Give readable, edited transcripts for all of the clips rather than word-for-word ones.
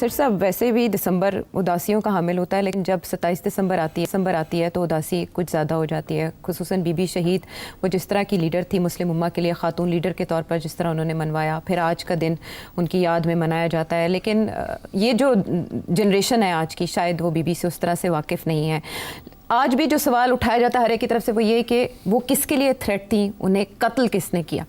Sir साहब, वैसे भी दिसंबर उदासियों का हामिल होता है, लेकिन जब 27 दिसंबर आती है तो उदासी कुछ ज़्यादा हो जाती है। खुसूसन बीबी शहीद, वो जिस तरह की लीडर थी मुस्लिम उम्मा के लिए, ख़ातून लीडर के तौर पर जिस तरह उन्होंने मनवाया, फिर आज का दिन उनकी याद में मनाया जाता है। लेकिन ये जो जनरेशन है आज की, शायद वो बीबी से उस तरह से वाकिफ़ नहीं है। आज भी जो सवाल उठाया जाता है हर एक की तरफ से, वो ये कि वो किसके लिए थ्रेट थी, उन्हें कत्ल किसने किया।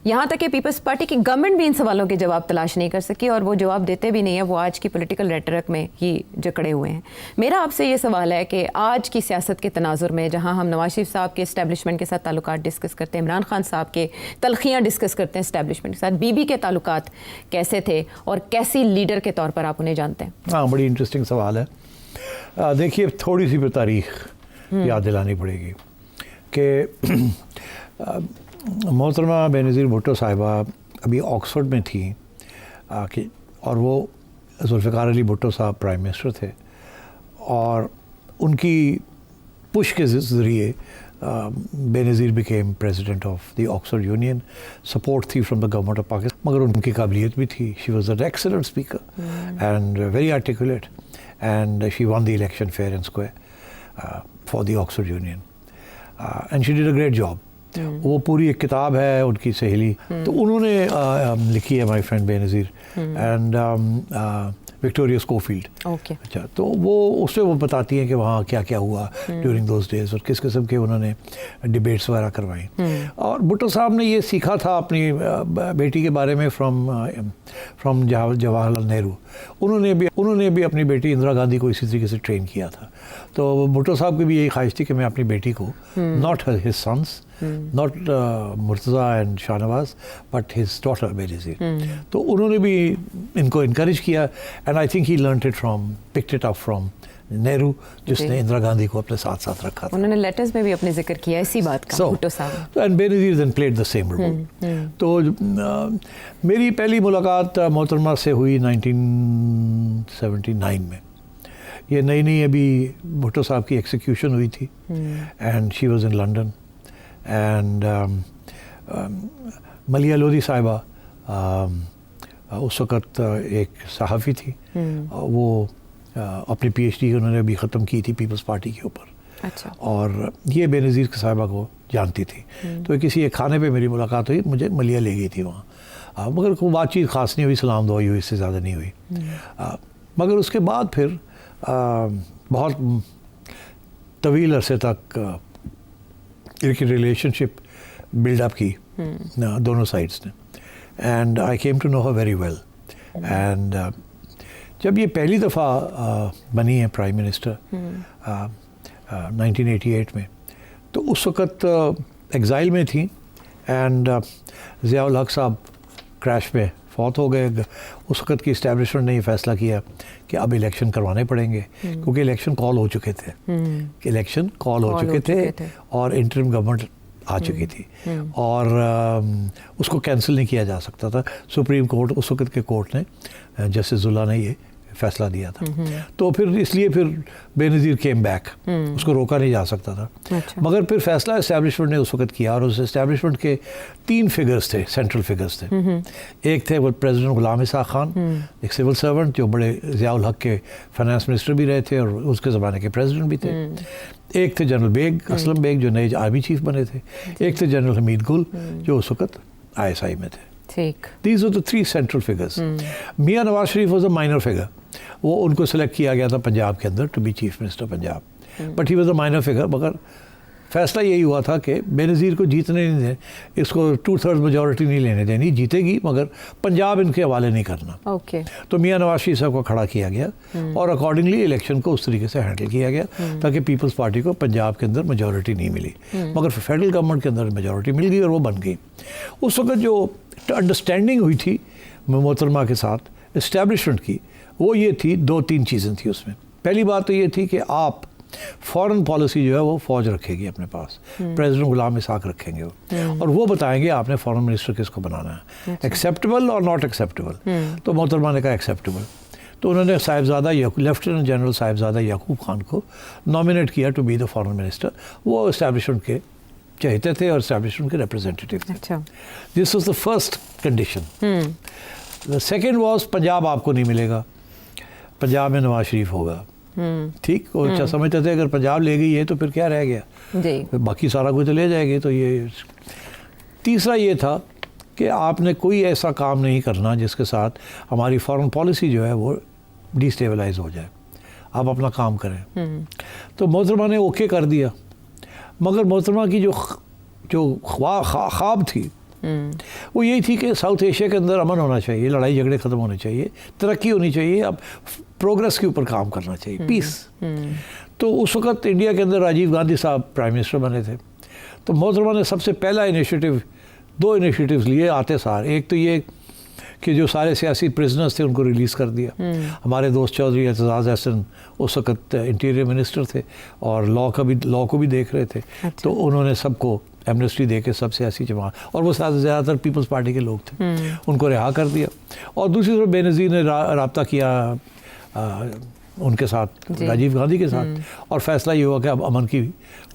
यहाँ तक कि पीपल्स पार्टी की गवर्नमेंट भी इन सवालों के जवाब तलाश नहीं कर सकी, और वो जवाब देते भी नहीं है। वो आज की पॉलिटिकल रेटरिक में ही जकड़े हुए हैं। मेरा आपसे ये सवाल है कि आज की सियासत के तनाजुर में, जहाँ हम नवाज शरीफ साहब के इस्टेब्लिशमेंट के साथ ताल्लुकात डिस्कस करते हैं, इमरान खान साहब के तलखियाँ डिस्कस करते हैं इस्टेब्लिशमेंट के साथ, बीबी के ताल्लुकात कैसे थे और कैसी लीडर के तौर पर आप उन्हें जानते हैं? हाँ, बड़ी इंटरेस्टिंग सवाल है। देखिए, थोड़ी सी तारीख याद दिलानी पड़ेगी कि मोहतरमा बेनज़ीर भुट्टो साहिबा अभी ऑक्सफोर्ड में थी और वो जुल्फ़िकार अली भुट्टो साहब प्राइम मिनिस्टर थे, और उनकी पुश के ज़रिए Benazir became president of the Oxford union. Support थी from the government of Pakistan, मगर उनकी काबिलियत भी थी। She was an excellent speaker and very articulate, and she won the election fair and square for the Oxford union, and she did a great job. वो पूरी एक किताब है उनकी सहेली, तो उन्होंने लिखी है, my friend Benazir and Victoria Schofield. अच्छा, तो वो उससे वो बताती हैं कि वहाँ क्या क्या हुआ ड्यूरिंग दोज डेज और किस किस्म के उन्होंने डिबेट्स वगैरह करवाई। और भुट्टो साहब ने ये सीखा था अपनी बेटी के बारे में फ्रॉम जवाहरलाल नेहरू। उन्होंने भी अपनी बेटी इंदिरा गांधी को इसी तरीके से ट्रेन किया था। तो भुट्टो साहब की भी यही ख्वाहिश थी कि मैं अपनी बेटी को, not his sons, not Murtaza and Shahnawaz, but his daughter Benazir. तो उन्होंने भी इनको इनकरेज किया, and I think he learned it picked it up from Nehru, जिसने इंदिरा गांधी को अपने साथ साथ रखा था। उन्होंने लेटर्स में भी अपने जिक्र किया इसी बात का, भुट्टो साहब। And Benazir then played the same role. तो मेरी पहली मुलाकात मोहतरमा से हुई 1979 में। ये नई अभी भुट्टो साहब की एग्जीक्यूशन हुई थी, and she was in London, and मलिया लोधी साहिबा उस वक़्त एक सहाफ़ी थी। वो अपनी PhD उन्होंने अभी ख़त्म की थी पीपल्स पार्टी के ऊपर। अच्छा। और ये बेनज़ीर साहिबा को जानती थी। तो किसी एक खाने पे मेरी मुलाकात हुई, मुझे मलिया ले गई थी वहाँ, मगर कोई बातचीत ख़ास नहीं हुई, सलाम दुआई हुई, इससे ज़्यादा नहीं हुई। मगर उसके बाद फिर बहुत तवील अरसे तक एक रिलेशनशिप बिल्डअप की दोनों साइड्स ने, and I came to know her very well. And जब ये पहली दफ़ा बनी है प्राइम मिनिस्टर 1988 में, तो उस वक़्त एग्ज़ाइल में थी, एंड ज़ियाउल हक साहब क्रैश में फौत हो गए। उस वक़्त की इस्टेब्लिशमेंट ने ये फ़ैसला किया कि अब इलेक्शन करवाने पड़ेंगे, क्योंकि इलेक्शन कॉल हो चुके थे और इंटरिम गवर्नमेंट आ चुकी थी, और उसको कैंसिल नहीं किया जा सकता था। सुप्रीम कोर्ट, उस वक़्त के कोर्ट ने, जस्टिस जुल्ला ने ये फैसला दिया था। तो फिर इसलिए फिर बेनज़ीर केम बैक, उसको रोका नहीं जा सकता था। अच्छा। मगर फिर फैसला इस्टेब्लिशमेंट ने उस वक़्त किया, और उस इस्टेब्लिशमेंट के 3 फिगर्स थे, सेंट्रल फिगर्स थे। एक थे वो प्रेसिडेंट गुलाम इसाक खान, एक सिविल सर्वेंट जो बड़े ज़ियाउल हक के फाइनेंस मिनिस्टर भी रहे थे और उसके ज़माने के प्रेसिडेंट भी थे। एक थे जनरल बेग, असलम बेग, जो नए आर्मी चीफ बने थे। एक थे जनरल हमीद गुल, जो उस वक़्त ISI में थे। These were the 3 central figures. Miyan Nawaz Sharif was a minor figure. वो उनको सेलेक्ट किया गया था पंजाब के अंदर to be chief minister Punjab, but he was a minor figure. मगर फैसला यही हुआ था कि बेनज़ीर को जीतने नहीं दें, इसको 2/3 मेजॉरिटी नहीं लेने देनी, जीतेगी मगर पंजाब इनके हवाले नहीं करना। तो मियां नवाज शरीफ साहब को खड़ा किया गया, और अकॉर्डिंगली इलेक्शन को उस तरीके से हैंडल किया गया ताकि पीपल्स पार्टी को पंजाब के अंदर मेजॉरिटी नहीं मिली, मगर फेडरल गवर्नमेंट के अंदर मेजॉरिटी मिल गई और वो बन गई। उस वक्त जो अंडरस्टैंडिंग हुई थी मोहतरमा के साथ इस्टेब्लिशमेंट की, वो ये थी, 2-3 चीज़ें थी उसमें। पहली बात तो ये थी कि आप फॉरेन पॉलिसी जो है वो फ़ौज रखेगी अपने पास, प्रेसिडेंट गुलाम इसाक रखेंगे वो, और वो बताएंगे आपने फॉरेन मिनिस्टर किसको बनाना है, एक्सेप्टेबल और नॉट एक्सेप्टेबल। तो मोहतरमा ने कहा एक्सेप्टेबल, तो उन्होंने साहिबजादा लेफ्टिनेंट जनरल साहिबजादा याकूब खान को नॉमिनेट किया to be the foreign minister. वो इस्टेब्लिशमेंट के चाहते थे और इस्टेब्लिशमेंट के रिप्रेजेंटेटिव थे। This was the first condition. The second was Punjab आपको नहीं मिलेगा, पंजाब में नवाज शरीफ होगा, ठीक, वो अच्छा समझते थे अगर पंजाब ले गई है तो फिर क्या रह गया जी। बाकी सारा कुछ तो ले जाएगी। तो ये तीसरा ये था कि आपने कोई ऐसा काम नहीं करना जिसके साथ हमारी फॉरेन पॉलिसी जो है वो डिस्टेबलाइज हो जाए, आप अपना काम करें। तो मोहतरमा ने ओके कर दिया, मगर मोहतरमा की जो ख्वाब थी वो यही थी कि साउथ एशिया के अंदर अमन होना चाहिए, लड़ाई झगड़े ख़त्म होने चाहिए, तरक्की होनी चाहिए, अब प्रोग्रेस के ऊपर काम करना चाहिए, पीस। तो उस वक्त इंडिया के अंदर राजीव गांधी साहब प्राइम मिनिस्टर बने थे। तो मोहतरमा ने सबसे पहला इनिशिएटिव, 2 इनिशिएटिव्स लिए आते सार। एक तो ये कि जो सारे सियासी प्रिजनर्स थे उनको रिलीज़ कर दिया। हमारे दोस्त चौधरी एतजाज़ अहसन उस वक्त इंटीरियर मिनिस्टर थे और लॉ को भी देख रहे थे। अच्छा। तो उन्होंने सबको एमनेस्टी दे के सब सियासी जमात, और वो ज़्यादातर पीपल्स पार्टी के लोग थे, उनको रिहा कर दिया। और दूसरी तरफ बेनज़ीर ने रब्ता किया उनके साथ, राजीव गांधी के साथ, और फैसला ये हुआ कि अब अमन की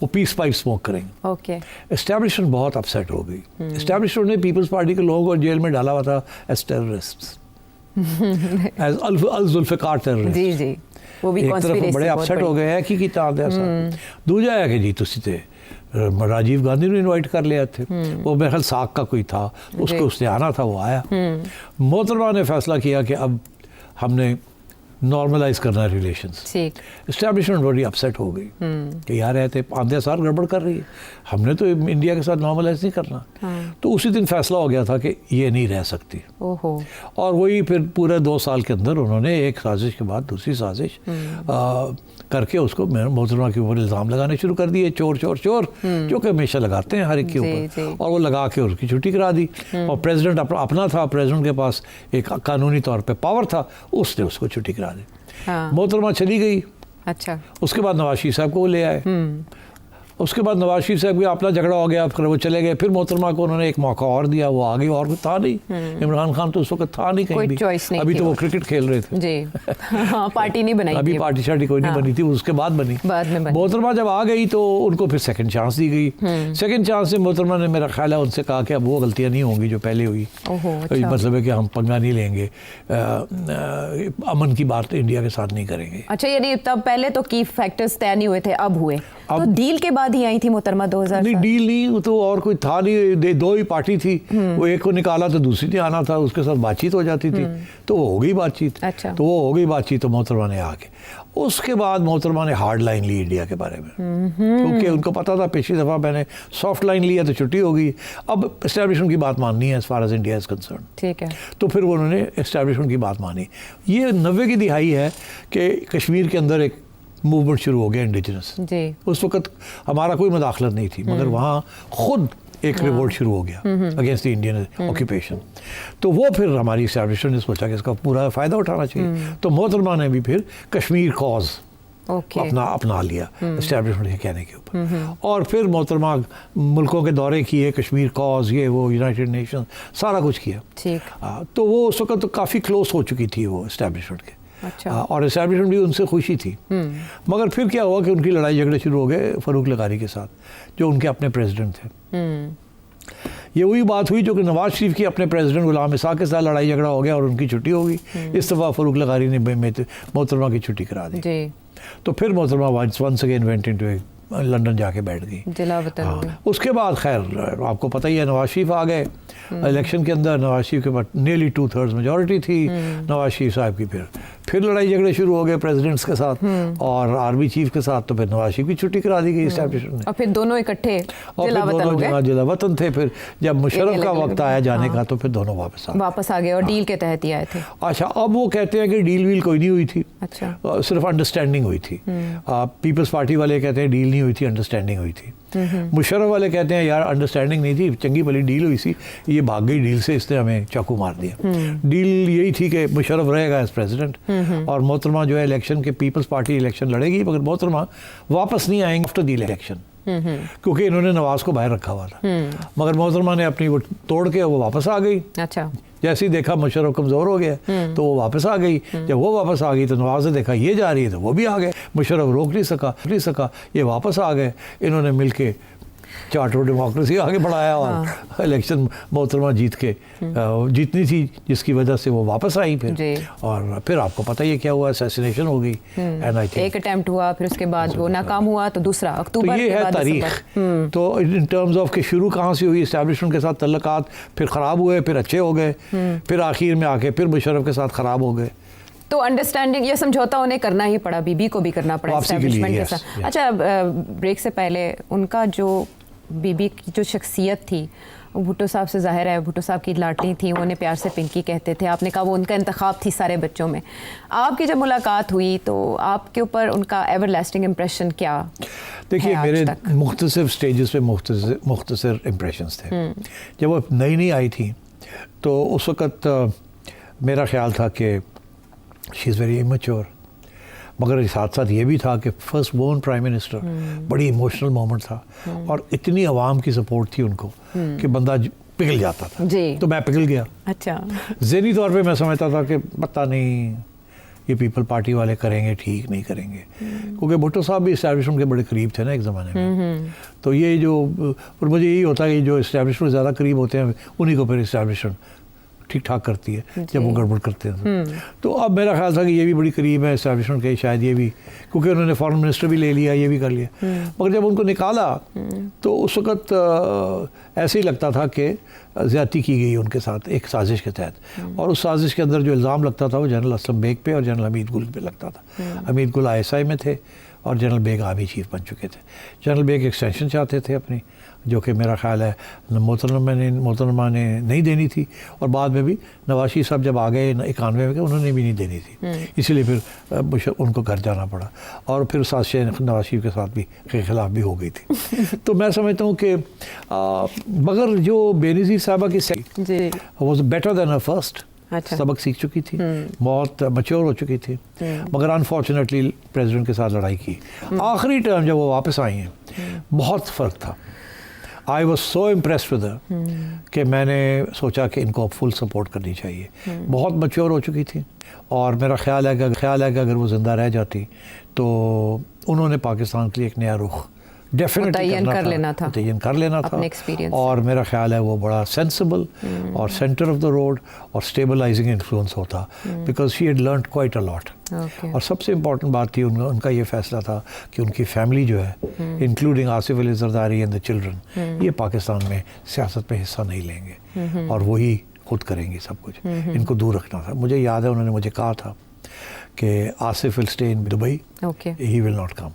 वो पीस पाइप स्मोक करेंगे। ओके। एस्टैब्लिशमेंट बहुत अपसेट हो गई। एस्टैब्लिशमेंट ने पीपल्स पार्टी के लोगों को जेल में डाला हुआ था एज टेररिस्ट्स, एज अल-जुल्फ़िकार टेररिस्ट। जी जी, वो भी एक तरफ बड़े अपसेट हो गए हैं कि ताद ऐसा। दूजा है कि जी तुसी थे राजीव गांधी ने इनवाइट कर लिया थे, वो मेरे ख्याल साख का कोई था, उसको उसने आना था, वो आया। मोहतरमा ने फैसला किया कि अब हमने नॉर्मलाइज करना है रिलेशंस। एस्टैब्लिशमेंट बड़ी अपसेट हो गई कि यार रहते आधे साल गड़बड़ कर रही है, हमने तो इंडिया के साथ नॉर्मलाइज नहीं करना। तो उसी दिन फैसला हो गया था कि ये नहीं रह सकती। ओहो। और वही फिर पूरे 2 साल के अंदर उन्होंने एक साजिश के बाद दूसरी साजिश करके उसको मोहतरमा के ऊपर इल्ज़ाम लगाने शुरू कर दिए, चोर चोर चोर, जो कि हमेशा लगाते हैं हर एक के ऊपर, और वो लगा के उसकी छुट्टी करा दी। और प्रेसिडेंट अपना था, प्रेसिडेंट के पास एक कानूनी तौर पे पावर था, उसने उसको छुट्टी करा दी। मोहतरमा चली गई। अच्छा। उसके बाद नवाज शरीफ साहब को वो ले आए। उसके बाद नवाज शरीफ साहब का अपना झगड़ा हो गया, फिर वो चले गए। फिर मोहतरमा को उन्होंने एक मौका और दिया, वो आ गई, और कुछ था नहीं। इमरान खान तो उस वक्त था नहीं कहीं भी, अभी तो वो क्रिकेट खेल रहे थे जी। हाँ, पार्टी नहीं बनाई, अभी पार्टी शार्टी कोई नहीं बनी थी, उसके बाद बनी। मोहतरमा जब आ गई तो उनको फिर सेकंड चांस दी गई। सेकंड चांस से मोहतरमा ने, मेरा ख्याल है, उनसे कहा कि अब वो गलतियां नहीं होंगी जो पहले हुई। मतलब है कि हम पंगा नहीं लेंगे, अमन की बात इंडिया के साथ नहीं करेंगे। अच्छा, यानी तब पहले तो की फैक्टर्स तय नहीं हुए थे, अब हुए। तो डील के बाद ही आई थी मोहतरमा 2000? नहीं, डील नहीं, तो और कोई था नहीं, 2 ही पार्टी थी, वो एक को निकाला तो दूसरी ने आना था, उसके साथ बातचीत हो जाती थी, तो वो हो गई बातचीत। अच्छा। तो वो हो गई बातचीत, तो मोहतरमा ने आके उसके बाद मोहतरमा ने हार्ड लाइन ली इंडिया के बारे में, क्योंकि उनको पता था पिछली दफ़ा मैंने सॉफ्ट लाइन लिया तो छुट्टी हो गई, अब एस्टैब्लिशमेंट की बात माननी है as far as India is concerned. ठीक है। तो फिर उन्होंने एस्टैब्लिशमेंट की बात मानी। ये 90 की दिहाई है कि कश्मीर के अंदर एक मूवमेंट शुरू हो गया इंडिजिनस जी। उस वक्त हमारा कोई मुदाखलत नहीं थी, मगर वहाँ खुद एक रिवोल्ट शुरू हो गया अगेंस्ट द इंडियन ऑक्यूपेशन। तो वो फिर हमारी एस्टैब्लिशमेंट ने सोचा कि इसका पूरा फ़ायदा उठाना चाहिए। तो मोहतरमा ने भी फिर कश्मीर कॉज अपना लिया एस्टैब्लिशमेंट के कहने के ऊपर, और फिर मोहतरमा मुल्कों के दौरे किए, कश्मीर कॉज, ये वो, यूनाइटेड नेशन, सारा कुछ किया। तो वो उस वक्त तो काफ़ी क्लोज हो चुकी थी वो एस्टैब्लिशमेंट के। अच्छा। और एस्टैब्लिशमेंट भी उनसे खुशी थी। मगर फिर क्या हुआ कि उनकी लड़ाई झगड़े शुरू हो गए फ़ारूक लगारी के साथ, जो उनके अपने प्रेसिडेंट थे। ये वही बात हुई जो कि नवाज शरीफ की अपने प्रेसिडेंट गुलाम इसाक के साथ लड़ाई झगड़ा हो गया और उनकी छुट्टी हो गई। इस दफ़ा फ़ारूक लगारी ने मोहतरमा की छुट्टी करा दी। तो फिर मोहतरमा once again went into London जाके बैठ गई, जिला वतन। उसके बाद खैर आपको पता ही है, नवाज शरीफ आ गए इलेक्शन के अंदर। नवाज शरीफ के पास नियरली 2/3 मेजॉरिटी थी। नवाज शरीफ साहब की फिर लड़ाई झगड़े शुरू हो गए प्रेसिडेंट्स के साथ और आर्मी चीफ के साथ। तो फिर नवाज शरीफ की छुट्टी करा दी गई एस्टैब्लिशमेंट ने, और फिर दोनों इकट्ठे जिला वतन थे। फिर जब मुशर्रफ का वक्त आया जाने का, तो फिर दोनों वापस आ गए और डील के तहत ही आए थे। अच्छा, अब वो कहते हैं कि डील वील कोई नहीं हुई थी। अच्छा। सिर्फ अंडरस्टैंडिंग हुई थी। पीपल्स पार्टी वाले कहते हैं डील नहीं हुई थी, अंडरस्टैंडिंग हुई थी। मुशर्रफ वाले कहते हैं यार अंडरस्टैंडिंग नहीं थी, चंगी भली डील हुई थी, ये भाग गई डील से, इसने हमें चाकू मार दिया। डील यही थी कि मुशर्रफ रहेगा एज प्रेसिडेंट और मोहतरमा जो है इलेक्शन के, पीपल्स पार्टी इलेक्शन लड़ेगी, मगर मोहतरमा वापस नहीं आएंगे आफ्टर द इलेक्शन, क्योंकि इन्होंने नवाज को बाहर रखा हुआ था। मगर मोहतरमा ने अपनी वो तोड़ के वो वापस आ गई। अच्छा। जैसे ही देखा मुशर्रफ कमज़ोर हो गया तो वो वापस आ गई। जब वो वापस आ गई तो नवाज ने देखा ये जा रही है तो वो भी आ गए। मुशर्रफ रोक नहीं सका, ये वापस आ गए। इन्होंने मिलके चार्टर डेमोक्रेसी आगे बढ़ाया और इलेक्शन मोहतरमा जीत के जीतनी थी, जिसकी वजह से वो वापस आई फिर। और फिर आपको पता ही है क्या हुआ, असैसिनेशन हो गई। एंड आई थिंक एक अटेम्प्ट हुआ, फिर उसके बाद वो नाकाम हुआ, तो दूसरा अक्टूबर तो ये है तारीख। तो इन टर्म्स ऑफ के शुरू कहाँ से हुई, इस्टेब्लिशमेंट के साथ तल्लुकात फिर ख़राब हुए, फिर अच्छे हो गए, फिर आखिर में आके फिर मुशर्रफ के साथ ख़राब हो गए। तो अंडरस्टैंडिंग, ये समझौता उन्हें करना ही पड़ा, बीबी को भी करना पड़ा एस्टैब्लिशमेंट के साथ। अच्छा, ब्रेक से पहले उनका जो बीबी की जो शख्सियत थी, भुट्टो साहब से ज़ाहिर है, भुट्टो साहब की लाडली थी, उन्हें प्यार से पिंकी कहते थे। आपने कहा वो उनका इंतखाब थी सारे बच्चों में। आपकी जब मुलाकात हुई तो आपके ऊपर उनका एवर लास्टिंग इम्प्रेशन क्या? देखिए, मेरे मुख्तसर स्टेजेस पे मुख्तसर इम्प्रेशंस थे। जब वो नई नई आई थी तो उस वक़्त मेरा ख्याल था कि शी इज़ वेरी इमेच्योर, मगर साथ साथ ये भी था कि फर्स्ट बोर्न प्राइम मिनिस्टर, बड़ी इमोशनल मोमेंट था और इतनी आवाम की सपोर्ट थी उनको कि बंदा पिघल जाता था जी। तो मैं पिघल गया। अच्छा, ज़हनी तौर पे मैं समझता था कि पता नहीं ये पीपल पार्टी वाले करेंगे ठीक नहीं करेंगे, क्योंकि भुट्टो साहब भी इस्टेब्लिशमेंट के बड़े करीब थे ना एक ज़माने में। तो ये जो, और मुझे यही होता है कि जो इस्टेब्लिशमेंट ज़्यादा करीब होते हैं उन्हीं को फिर इस्टेब्लिशमेंट ठीक ठाक करती है जब वो गड़बड़ करते हैं। तो अब मेरा ख्याल था कि ये भी बड़ी करीब है एस्टैब्लिशमेंट के, शायद ये भी, क्योंकि उन्होंने फॉरेन मिनिस्टर भी ले लिया, ये भी कर लिया। मगर जब उनको निकाला तो उस वक़्त ऐसे ही लगता था कि ज़्यादती की गई उनके साथ एक साजिश के तहत। और उस साजिश के अंदर जो इल्ज़ाम लगता था वो जनरल असलम बेग पे और जनरल हमीद गुल पे लगता था। हमीद गुल ISI में थे और जनरल बेग आर्मी चीफ बन चुके थे। जनरल बेग एक्सटेंशन चाहते थे अपनी, जो कि मेरा ख्याल है मोहतरमा ने नहीं देनी थी, और बाद में भी नवाज शरीफ साहब जब आ गए 91 में उन्होंने भी नहीं देनी थी, इसीलिए फिर उनको घर जाना पड़ा और फिर साजिश नवाज शरीफ के साथ भी के खिलाफ भी हो गई थी। तो मैं समझता हूँ कि मगर जो बेनज़ीर साहबा की was better than her first. अच्छा। सबक सीख चुकी थी, बहुत मैच्योर हो चुकी थी, मगर अनफॉर्चुनेटली प्रेसिडेंट के साथ लड़ाई की। आखिरी टर्म जब वो वापस आई हैं बहुत फ़र्क था। I was so impressed with her कि मैंने सोचा कि इनको फुल सपोर्ट करनी चाहिए। बहुत मैच्योर हो चुकी थी और मेरा ख्याल है कि अगर वो ज़िंदा रह जाती तो उन्होंने पाकिस्तान के लिए एक नया रुख डेफिनेटली मुतय्यन कर लेना था। और मेरा ख्याल है वो बड़ा सेंसिबल और सेंटर ऑफ द रोड और स्टेबलाइजिंग इन्फ्लुएंस होता, because she had learned quite a lot. और सबसे इम्पॉर्टेंट बात थी उनका ये फैसला था कि उनकी फैमिली जो है, including Asif Ali Zardari and the children, ये पाकिस्तान में सियासत में हिस्सा नहीं लेंगे और वही खुद करेंगे सब कुछ। इनको दूर रखना था। मुझे याद है उन्होंने मुझे कहा था कि Asif will stay in Dubai, he will not come.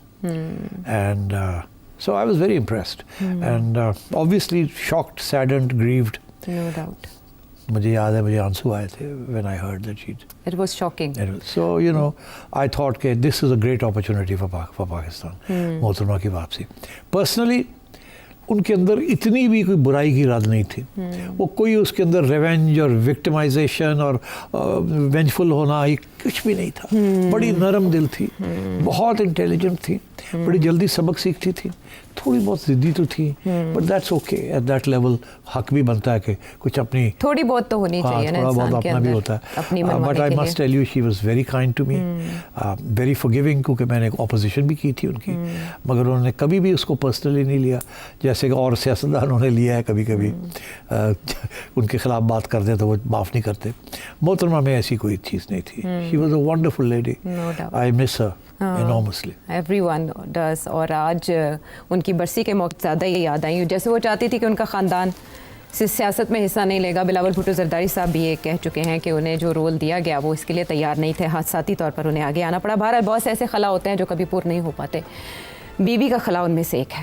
And so I was very impressed and obviously shocked, saddened, grieved. No doubt. मुझे याद है मुझे आंसू आए थे when I heard that she. It was shocking. So you know, I thought that this is a great opportunity for Pakistan. मोहतरमा की वापसी. Personally, उनके अंदर इतनी भी कोई बुराई की इरादा नहीं थी। वो कोई उसके अंदर रिवेंज और विक्टिमाइजेशन और वेंजफुल होना ये कुछ भी नहीं था। बड़ी नरम दिल थी, बहुत इंटेलिजेंट थी, बड़ी जल्दी सबक सीखती थी, थोड़ी बहुत ज़िद्दी तो थी, but that's okay. At that level हक भी बनता है कि कुछ अपनी थोड़ी बहुत तो होनी चाहिए ना, थोड़ा बहुत अपना भी होता है। But I must tell you she was very kind to me, very forgiving, क्योंकि मैंने ऑपोजिशन भी की थी उनकी, मगर उन्होंने कभी भी उसको पर्सनली नहीं लिया, जैसे कि और सियासतदानों ने लिया है कभी कभी। उनके खिलाफ बात करते तो वो माफ़ नहीं करते। मोहतरमा में ऐसी कोई चीज़ नहीं थी। She was a wonderful lady, I miss her enormously. Everyone does. और आज उनकी बरसी के मौके ज़्यादा ही याद आई। जैसे वो चाहती थी कि उनका ख़ानदान सियासत में हिस्सा नहीं लेगा। बिलावल भुट्टो जरदारी साहब भी ये कह चुके हैं कि उन्हें जो रोल दिया गया वो इसके लिए तैयार नहीं थे, हादसाती तौर पर उन्हें आगे आना पड़ा। बहरहाल बहुत से ऐसे खला होते हैं जो कभी पूर्ण नहीं हो पाते। बीबी का खला उनमें से एक है।